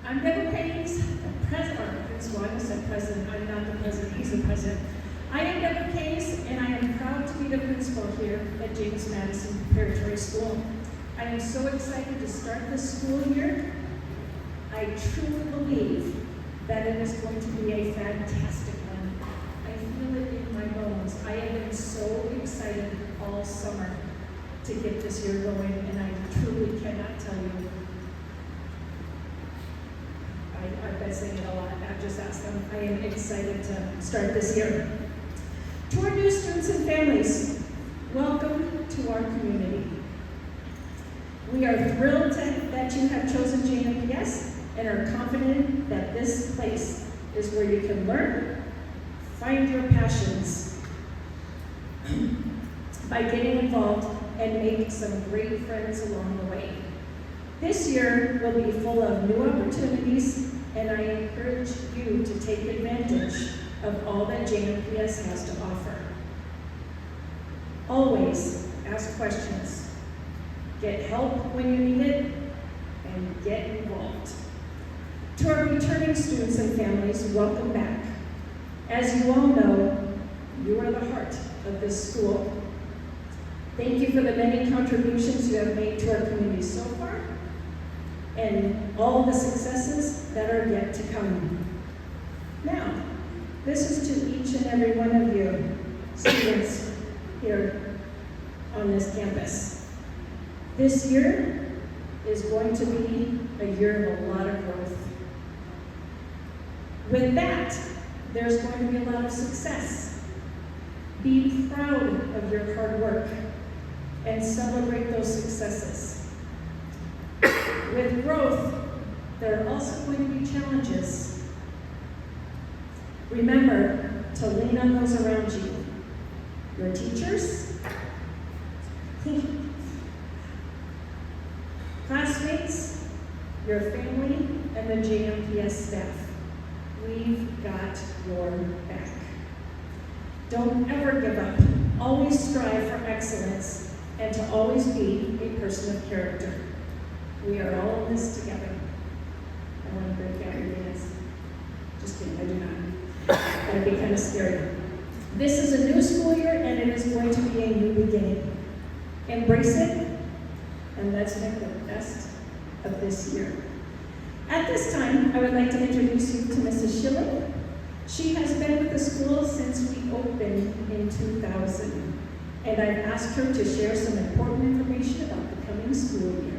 I'm Deborah Case, the principal. I almost said president. I'm not the president, he's the president. I am Deborah Case, and I am proud to be the principal here at James Madison Preparatory School. I am so excited to start this school year. I truly believe that it is going to be a fantastic one. I feel it in my bones. I have been so excited all summer to get this year going, and I truly cannot tell you. I've been saying it a lot. I've just asked them. I am excited to start this year. To our new students and families, welcome to our community. We are thrilled that you have chosen JMPS and are confident that this place is where you can learn, find your passions by getting involved and make some great friends along the way. This year will be full of new opportunities, and I encourage you to take advantage of all that JMPS has to offer. Always ask questions, get help when you need it, and get involved. To our returning students and families, welcome back. As you all know, you are the heart of this school. Thank you for the many contributions you have made to our community so far, and all the successes that are yet to come. Now, this is to each and every one of you, students here on this campus. This year is going to be a year of a lot of growth. With that, there's going to be a lot of success. Be proud of your hard work and celebrate those successes. With growth, there are also going to be challenges. Remember to lean on those around you, your teachers, classmates, your family, and the JMPS staff. We've got your back. Don't ever give up. Always strive for excellence and to always be a person of character. We are all in this together. I want to break out your hands. Just kidding, I do not. That'd be kind of scary. This is a new school year, and it is going to be a new beginning. Embrace it, and let's make the best of this year. At this time, I would like to introduce you to Mrs. Schilling. She has been with the school since we opened in 2000, and I've asked her to share some important information about the coming school year.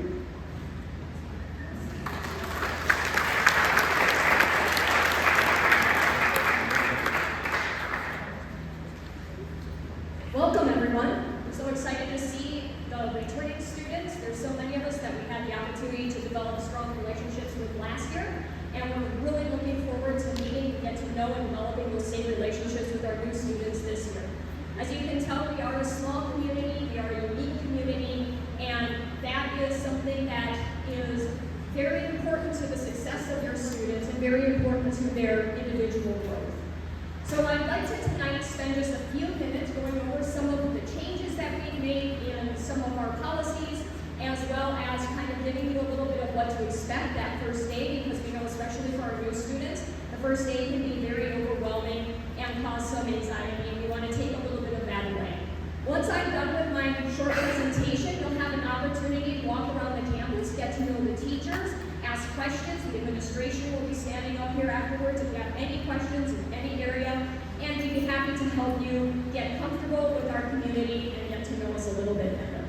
Welcome, everyone. We're so excited to see the returning students. There's so many of us that we had the opportunity to develop strong relationships with last year, and we're really looking forward to meeting, get to know, and developing those same relationships with our new students this year. As you can tell, we are a small community, we are a unique community, and that is something that is very important to the success of your students and very important to their individual growth. So I'd like to tonight spend just a few minutes going over some of the changes that we've made in some of our policies, as well as kind of giving you a little bit of what to expect that first day, because we know, especially for our new students, the first day can be very overwhelming and cause some anxiety, and we want to take a little bit of that away. Once I'm done with my short presentation, you'll have an opportunity to walk around the campus, get to know the teachers, ask questions. The administration will be standing up here afterwards if you have any questions in any area, and we'd be happy to help you get comfortable with our community and get to know us a little bit better.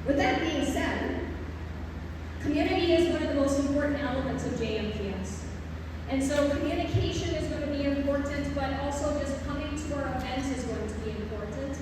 With that being said, community is one of the most important elements of JMPS. And so communication is going to be important, but also just coming to our events is going to be important.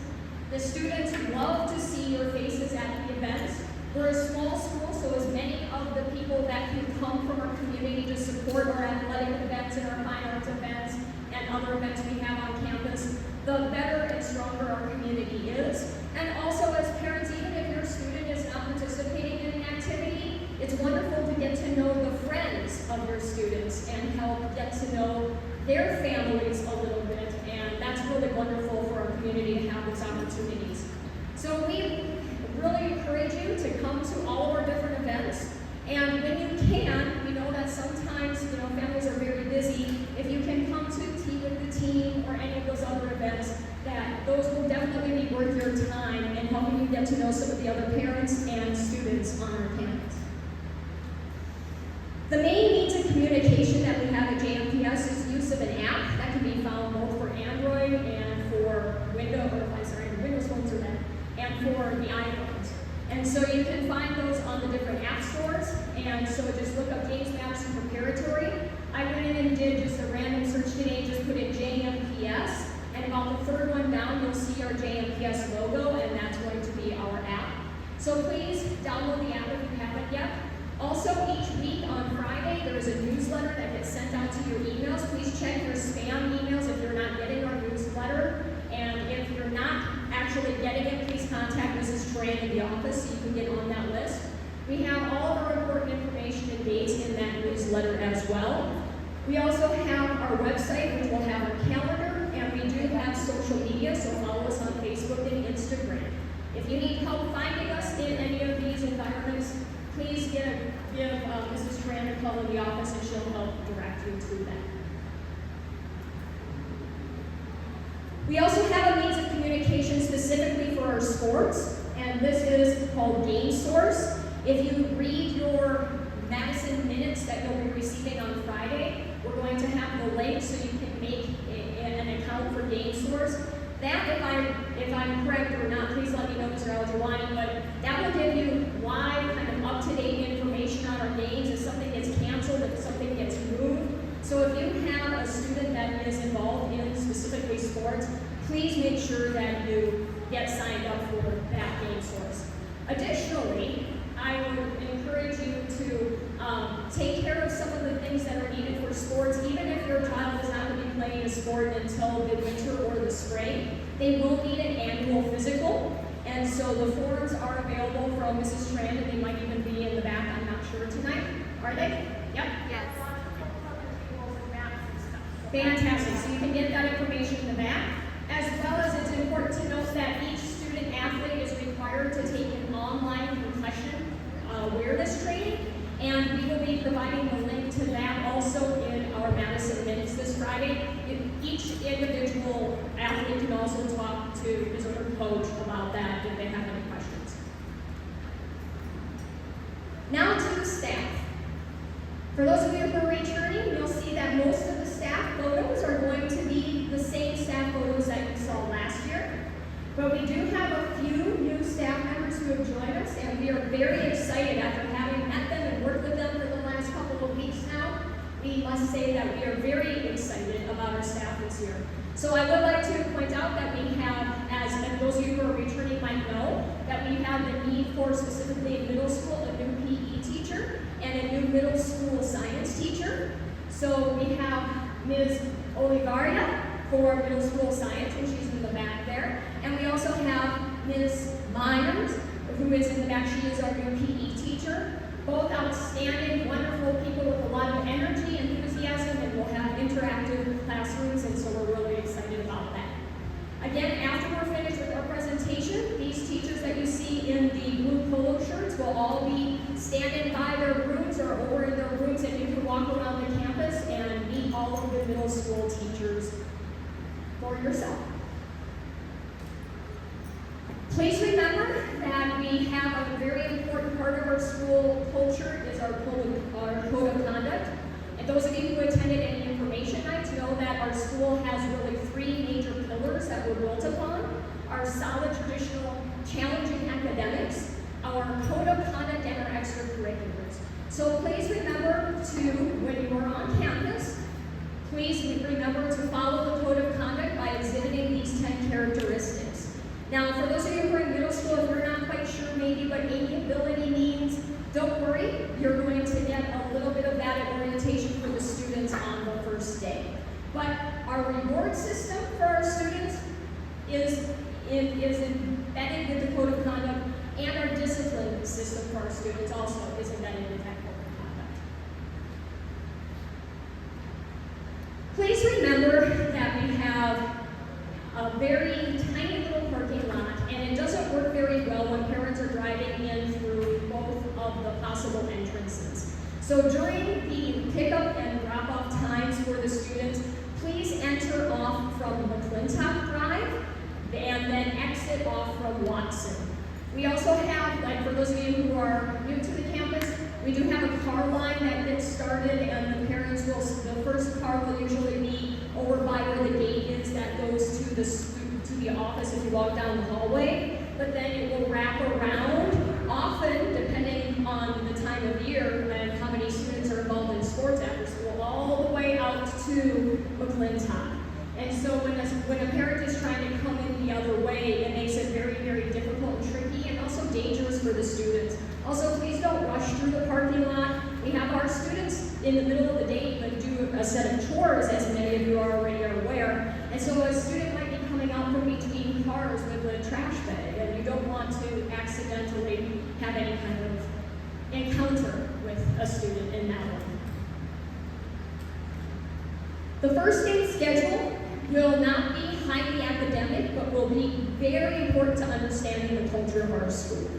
The students love to see your faces at the events. We're a small school, so as many of the people that can come from our community to support our athletic events and our fine arts events and other events we have on campus, the better and stronger our community is. And also as parents, even if your student is not participating in an activity, it's wonderful to get to know the friends of your students and help get to know their families a little bit, and that's really wonderful for our community to have those opportunities. So we really encourage you to come to all of our different events, and when you can, we know that of those other events, that those will definitely be worth your time and helping you get to know some of the other parents and students on our campus. The main means of communication that we have at JMPS is use of an app that can be found both for Android and for Windows phones or that, and for the iPhones. And so you can find those on the different app stores, and so just look up James Madison Preparatory. I went in and did just a random search today, just put in JMPS, and about the third one down, you'll see our JMPS logo, and that's going to be our app. So please download the app if you haven't yet. Also, each week on Friday, there is a newsletter that gets sent out to your emails. Please check your spam emails if you're not getting our newsletter. And if you're not actually getting it, please contact Mrs. Tran in the office so you can get on that list. We have all of our important information and dates in that newsletter as well. We also have our website, which will have our calendar, and we do have social media, so follow us on Facebook and Instagram. If you need help finding us in any of these environments, please give Mrs. Tran a call in the office and she'll help direct you to that. We also have a means of communication specifically for our sports, and this is called Game Source. If you read your Madison minutes that you'll be receiving on Friday, we're going to have the link so you can make an account for Game Source. That, if I'm correct or not, please let me know, Mr. Al-Jawani, but that will give you live, kind of up-to-date information on our games if something gets canceled, if something gets moved. So if you have a student that is involved in specifically sports, please make sure that you get signed up for that Game Source. Additionally, I would encourage you to take care of some of the things that are needed for sports. Even if your child is not going to be playing a sport until the winter or the spring, they will need an annual physical. And so the forms are available from Mrs. Tran, and they might even be in the back, I'm not sure tonight. Are they? Yep. Yes. Fantastic. So you can get that information in the back. As well as it's important to note that each student athlete is required to take an online concussion awareness training, and we will be providing the link to that also in our Madison Minutes this Friday. Each individual athlete can also talk to his or her coach about that if they have any questions. Now to the staff. For those of you who are returning, you'll see that most of the staff photos are going to be the same staff photos that you saw last year. But we do have a few new staff members who have joined us, and we are very excited after having met them and worked with them for the last couple of weeks now. We must say that we are very excited about our staff this year. So I would like to point out that we have, and those of you who are returning might know, that we have the need for specifically in middle school a new PE teacher and a new middle school science teacher. So we have Ms. Olivaria for middle school science, and she's in the back there. And we also have Ms. Myers, who is in the back. She is our new PE teacher. Both outstanding, wonderful people with a lot of energy and enthusiasm, and we'll have interactive classrooms, and so we're really excited about that. Again, after we're finished with our presentation, these teachers that you see in the blue polo shirts will all be standing by their rooms or over in their rooms, and you can walk around the campus and meet all of the middle school teachers for yourself. Please remember that we have a very important part of our school culture is our code of conduct. And those of you who attended any information nights know that our school has really three major pillars that we're built upon: our solid traditional challenging academics, our code of conduct, and our extracurriculars. So please remember to, when you are on campus, please remember to follow the code of conduct by exhibiting these 10 characteristics. Now, for those of you who are in middle school, if you're not quite sure maybe what amiability means, don't worry. You're going to get a little bit of that at orientation for the students on the first day. But our reward system for our students is embedded with the code of conduct, and our discipline system for our students also is embedded with that code of conduct. Please remember that we have a very tiny little parking lot, and it doesn't work very well when parents are driving in through both of the possible entrances. So during the pickup and drop-off times for the students, please enter off from McClintock Drive and then exit off from Watson. We also have, like for those of you who are new to the campus, we do have a car line that gets started, and the parents will, the first car will usually be over by where the gate is that goes to the office if you walk down the hallway. But then it will wrap around, often depending on the time of year and how many students are involved in sports after school, all the way out to McClintock. And so when a parent is trying to come in the other way, it makes it very, very difficult and tricky and also dangerous for the students. Also, please don't rush through the parking lot. We have our students in the middle of the day that do a set of chores, as many of you already are aware. And so a student might be coming out from between cars with a trash bag, and you don't want to accidentally have any kind of encounter with a student in that way. The first day schedule will not be highly academic, but will be very important to understanding the culture of our school.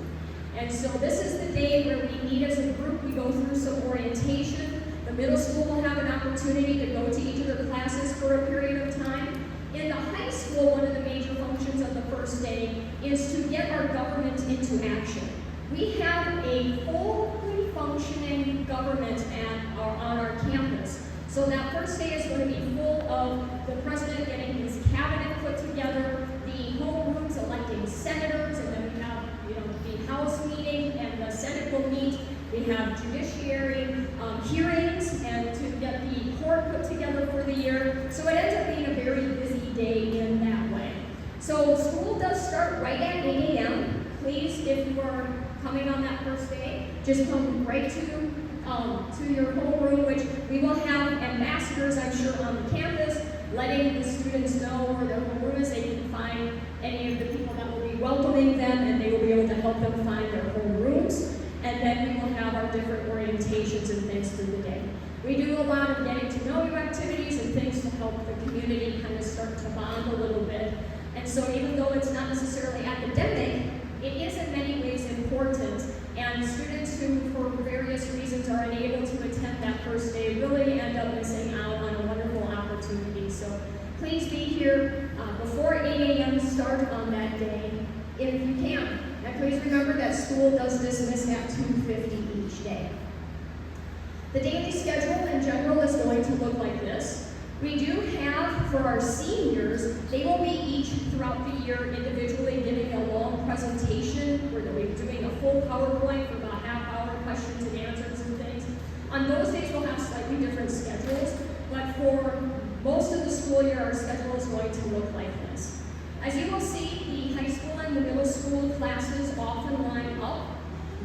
And so this is the day where we meet as a group, we go through some orientation. The middle school will have an opportunity to go to each of their classes for a period of time. In the high school, one of the major functions of the first day is to get our government into action. We have a fully functioning government on our campus. So that first day is going to be full of the president getting his cabinet put together, the homerooms electing senators, and then we have the House meeting, and the Senate will meet. We have judiciary hearings, and to get the court put together for the year. So it ends up being a very busy day in that way. So school does start right at 8 a.m. Please, if you are coming on that first day, just come right to your homeroom, which we will have ambassadors, I'm sure, on the campus, letting the students know where their homeroom is. They can find any of the people that will be welcoming them, and they will be able to help them find their homerooms. And then we will have our different orientations and things through the day. We do a lot of getting to know you activities and things to help the community kind of start to bond a little bit. And so even though it's not necessarily academic, it is in many ways important, and students who, for various reasons, are unable to attend that first day really end up missing out on a wonderful opportunity. So please be here before 8 a.m. start on that day, if you can. And please remember that school does dismiss at 2:50 each day. The daily schedule in general is going to look like this. We do have, for our seniors, they will be each throughout the year individually giving a long presentation where they'll be doing a full PowerPoint for about half hour, questions and answers and things. On those days, we'll have slightly different schedules, but for most of the school year, our schedule is going to look like this. As you will see, the high school and the middle school classes often line up,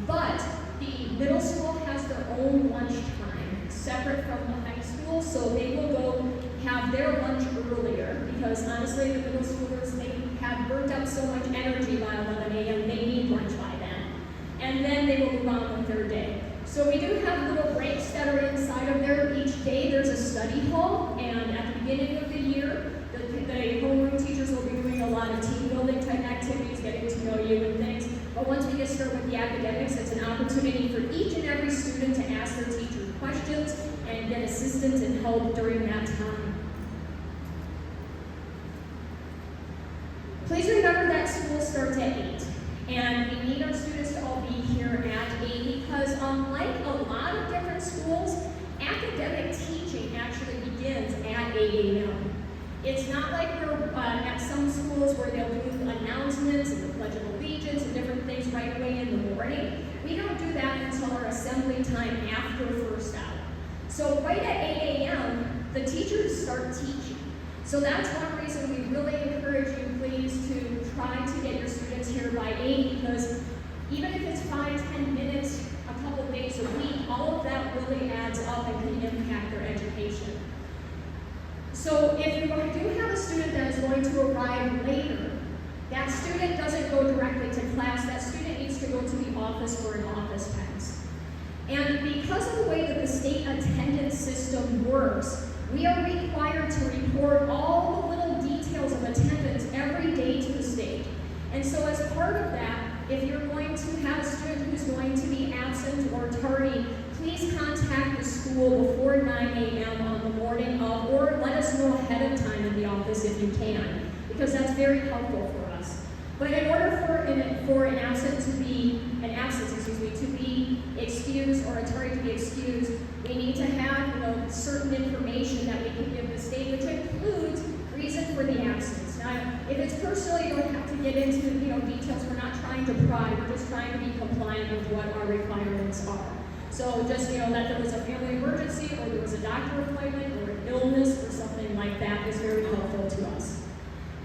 but the middle school has their own lunch time, separate from the high school, so they will go have their lunch earlier, because honestly, the middle schoolers, they have burnt up so much energy by 11 a.m., they need lunch by then. And then they will move on with their day. So we do have little breaks that are inside of there each day. There's a study hall, and at the beginning of the year, the homeroom teachers will be doing a lot of team building type activities, getting to know you and things. But once we get started with the academics, it's an opportunity for each and every student to ask their teacher questions and get assistance and help during that time. Please remember that school starts at 8, and we need our students to all be here at 8 because unlike a lot of different schools, academic teaching actually begins at 8 a.m. It's not like we're at some schools where they'll do announcements and the Pledge of Allegiance and different things right away in the morning. We don't do that until our assembly time after first out. So right at 8 a.m., the teachers start teaching. So that's one reason we really encourage you, please, to try to get your students here by 8, because even if it's 5-10 minutes, a couple days a week, all of that really adds up and can impact their education. So if you do have a student that is going to arrive later, that student doesn't go directly to class. That student needs to go to the office for an office pass. And because of the way that the state attendance system works, we are required to report all the little details of attendance every day to the state. And so as part of that, if you're going to have a student who's going to be absent or tardy, please contact the school before 9 a.m. on the morning of, or let us know ahead of time in the office if you can, because that's very helpful for us. But in order for an absence, to be excused or a tardy to be excused, we need to have certain information that we can give the state, which includes reason for the absence. Now, if it's personal, you don't have to get into details. We're not trying to pry. We're just trying to be compliant with what our requirements are. So just that there was a family emergency, or there was a doctor appointment, or an illness, or something like that is very helpful to us.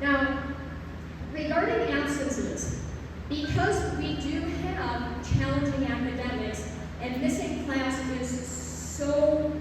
Now, regarding absences, because we do have challenging academics, and missing class makes it so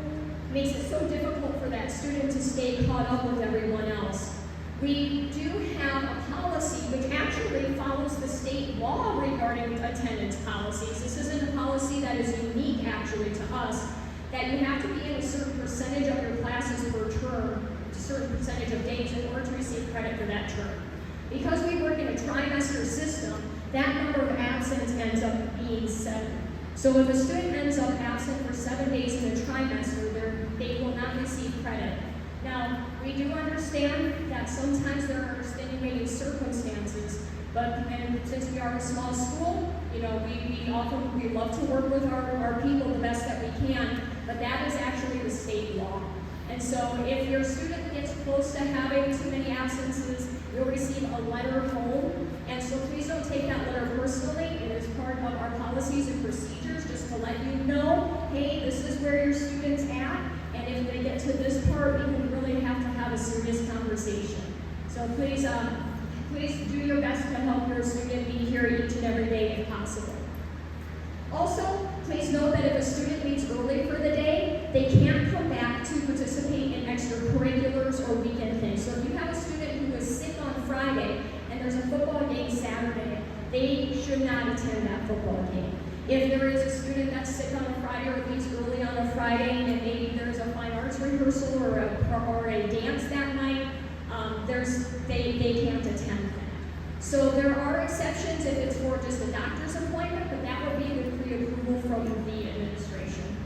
difficult for that student to stay caught up with everyone else. We do have a policy which actually follows the state law regarding attendance policies. This isn't a policy that is unique actually to us, that you have to be in a certain percentage of your classes per term, a certain percentage of days in order to receive credit for that term. Because we work in a trimester system, that number of absence ends up being 7. So if a student ends up absent for 7 days in a trimester, they will not receive credit. Now, we do understand that sometimes there are extenuating circumstances, and since we are a small school, we love to work with our people the best that we can, but that is actually the state law. And so if your student gets close to having too many absences, you'll receive a letter home. And so please don't take that letter personally. It is part of our policies and procedures just to let you know, hey, this is where your student's at. And if they get to this part, we can really have to have a serious conversation. So please do your best to help your student be here each and every day if possible. Also, please note that if a student leaves early for the day, they can't come back to participate in extracurriculars or weekend things. So if you have a student who is sick on Friday and there's a football game Saturday, they should not attend that football game. If there is a student that's sick on a Friday or leaves early on a Friday and maybe there's a fine arts rehearsal or a dance that night, they can't attend that. So there are exceptions if it's for just a doctor's appointment, but that would be with pre-approval from the administration.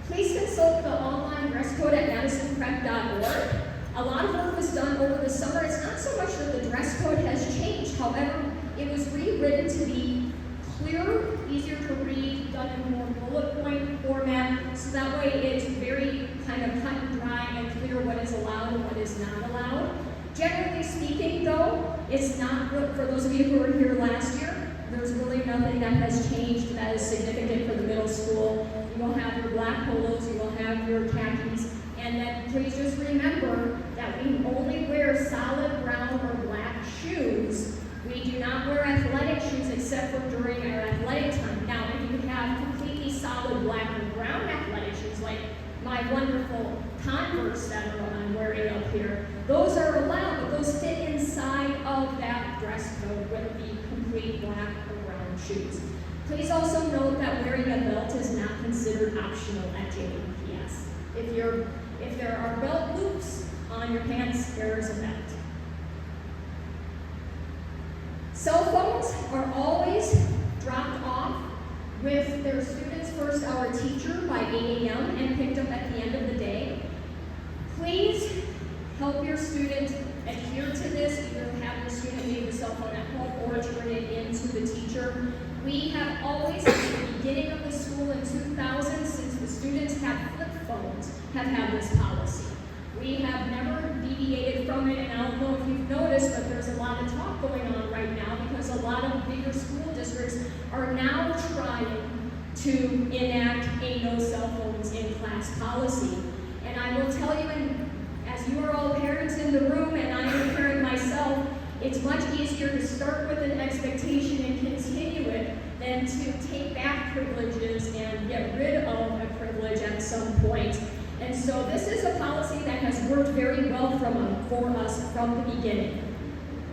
Please consult the online dress code at madisonprep.org. A lot of work was done over the summer. It's not so much that the dress code has changed. However, it was rewritten to be clearer, easier to read, done in more bullet point format, so that way it's very kind of cut and dry and clear what is allowed and what is not allowed. Generally speaking, though, it's not good for those of you who were here last year. There's really nothing that has changed that is significant for the middle school. You will have your black polos, you will have your khakis, and then please just remember that we only wear solid brown or black shoes. We do not wear athletic shoes except for during our athletic time. Now, if you have completely solid black or brown athletic shoes, like my wonderful Converse that I'm wearing up here, those are allowed, but those fit inside of that dress code with the complete black or brown shoes. Please also note that wearing a belt is not considered optional at JPS. If there are belt loops on your pants, there is a belt. Cell phones are always dropped off with their student's first hour teacher by 8 a.m. and picked up at the end of the day. Please help your student adhere to this, either have your student leave the cell phone at home or turn it into the teacher. We have always, at the beginning of the school in 2000, since the students have flip phones, have had this policy. We have never deviated from it, and I don't know if you've noticed, but there's a lot of talk going on right now because a lot of bigger school districts are now trying to enact a no cell phones in class policy. And I will tell you, and as you are all parents in the room, and I am a parent myself, it's much easier to start with an expectation and continue it than to take back privileges and get rid of a privilege at some point. And so this is a policy that has worked very well for us from the beginning.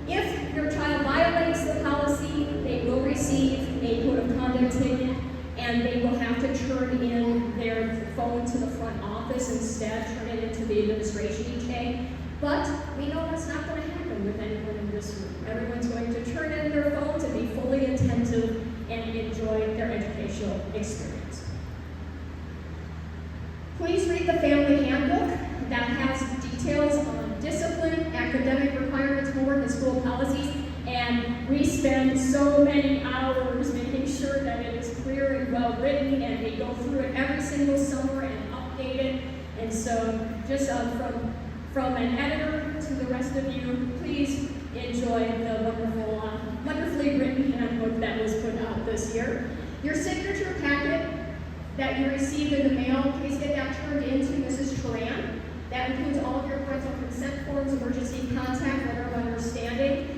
If your child violates the policy, they will receive a code of conduct ticket, and they will have to turn in their phone to the front office instead, turn it into the administration each day. But we know that's not going to happen with anyone in this room. Everyone's going to turn in their phones and be fully attentive and enjoy their educational experience. Please read the family handbook that has details on discipline, academic requirements, homework, and school policies. And we spend so many hours making sure that it is clear and well written, and we go through it every single summer and update it. And so, just from an editor to the rest of you, please enjoy the wonderfully written handbook that was put out this year. Your signature packet that you received in the mail, please get that turned in to Mrs. Turan. That includes all of your parental consent forms, emergency contact, letter of understanding.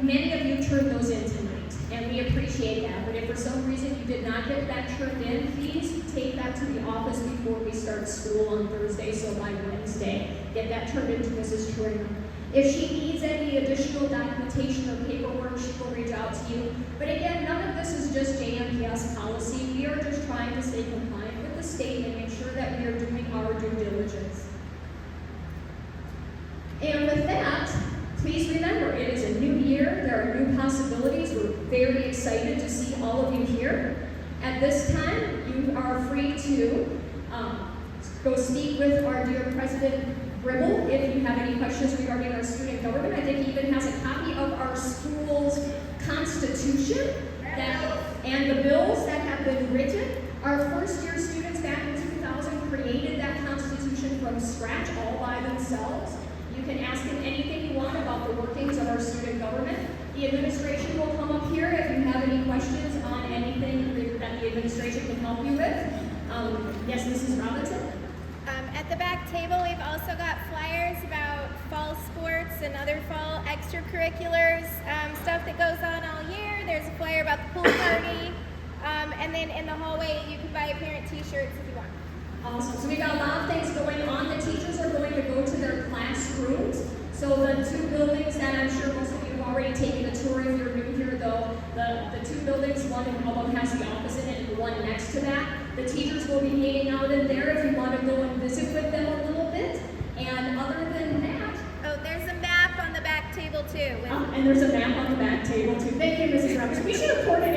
Many of you turned those in tonight, and we appreciate that. But if for some reason you did not get that turned in, please take that to the office before we start school on Thursday, so by Wednesday, get that turned in to Mrs. Turan. If she needs any additional documentation or paperwork, she will reach out to you. But again, none of this is just JMPS policy. We are just trying to stay compliant with the state and make sure that we are doing our due diligence. And with that, please remember, it is a new year. There are new possibilities. We're very excited to see all of you here. At this time, you are free to go speak with our dear President Gribble if you have any questions regarding our student government. I think he even has a copy of our school's constitution and the bills that have been written. Our first-year students back in 2000 created that constitution from scratch all by themselves. You can ask him anything you want about the workings of our student government. The administration will come up here if you have any questions on anything that the administration can help you with. Yes, Mrs. Robinson? At the back table, we've also got flyers about fall sports and other fall extracurriculars, stuff that goes on all year. There's a flyer about the pool party. And then in the hallway, you can buy parent t-shirts if you want. Awesome. So we got a lot of things going on. The teachers are going to go to their classrooms. So the two buildings that I'm sure most of you have already taken a tour if you're new here, though, the two buildings, one in Hubble has the office in it and one next to that. The teachers will be hanging out in there if you want to go and visit with them a little bit. And other than that... Oh, there's a map on the back table, too. And there's a map on the back table, too. Thank you, Mrs. Roberts. We should have coordinated